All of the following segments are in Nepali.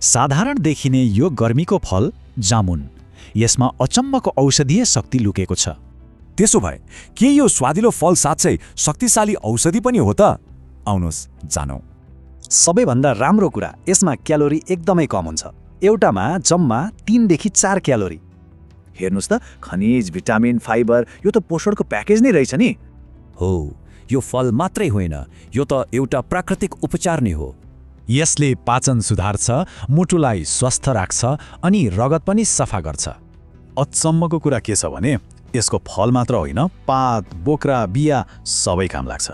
साधारण देखिने यो गर्मीको फल जामुन, यसमा अचम्मको औषधीय शक्ति लुकेको छ। त्यसो भए के यो स्वादिलो फल साँच्चै शक्तिशाली औषधि पनि हो त? आउनुहोस् जानौं। सबैभन्दा राम्रो कुरा, यसमा क्यालोरी एकदमै कम हुन्छ। एउटामा जम्मा 3 देखि 4 क्यालोरी। हेर्नुस् त, खनिज, भिटामिन, फाइबर, यो त पोषणको प्याकेज नै रहेछ नि। हो, यो फल मात्रै होइन, यो त एउटा प्राकृतिक उपचार नै हो। यसले पाचन सुधार्छ, मुटुलाई स्वस्थ राख्छ अनि रगत पनि सफा गर्छ। अचम्मको कुरा के छ भने यसको फल मात्र होइन, पात, बोक्रा, बिया सबै काम लाग्छ।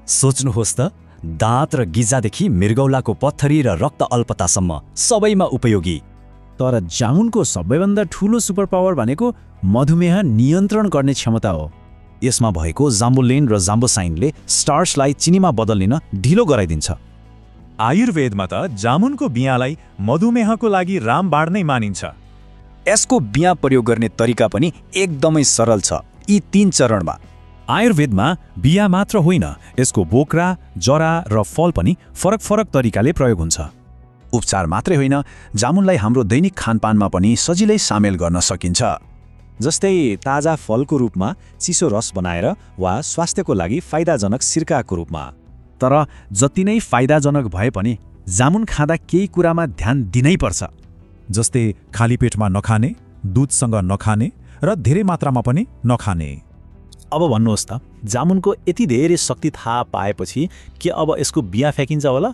सोच्नुहोस् त, दाँत र गिजादेखि मृगौलाको पत्थरी र रक्त अल्पतासम्म सबैमा उपयोगी। तर जामुनको सबैभन्दा ठूलो सुपर पावर भनेको मधुमेह नियन्त्रण गर्ने क्षमता हो। यसमा भएको जाम्बुलिन र जाम्बोसाइनले स्टार्चलाई चिनीमा बदलिन ढिलो गराइदिन्छ। आयुर्वेदमा त जामुनको बियालाई मधुमेहको लागि रामबाण नै मानिन्छ। यसको बिया प्रयोग गर्ने तरिका पनि एकदमै सरल छ, यी 3 चरणमा। आयुर्वेदमा बिया मात्र होइन, यसको बोक्रा, जरा र फल पनि फरक फरक तरिकाले प्रयोग हुन्छ। उपचार मात्रै होइन, जामुनलाई हाम्रो दैनिक खानपानमा पनि सजिलै सामेल गर्न सकिन्छ। जस्तै ताजा फलको रूपमा चिसो रस बनाएर वा स्वास्थ्यको लागि फाइदाजनक सिरकाको रूपमा। तर जति नै फाइदाजनक भए पनि जामुन खाँदा केही कुरामा ध्यान दिनै पर्छ। जस्तै खाली पेटमा नखाने, दुधसँग नखाने र धेरै मात्रामा पनि नखाने। अब भन्नुहोस् त, जामुनको यति धेरै शक्ति थाहा पाएपछि के अब यसको बिया फ्याकिन्छ होला?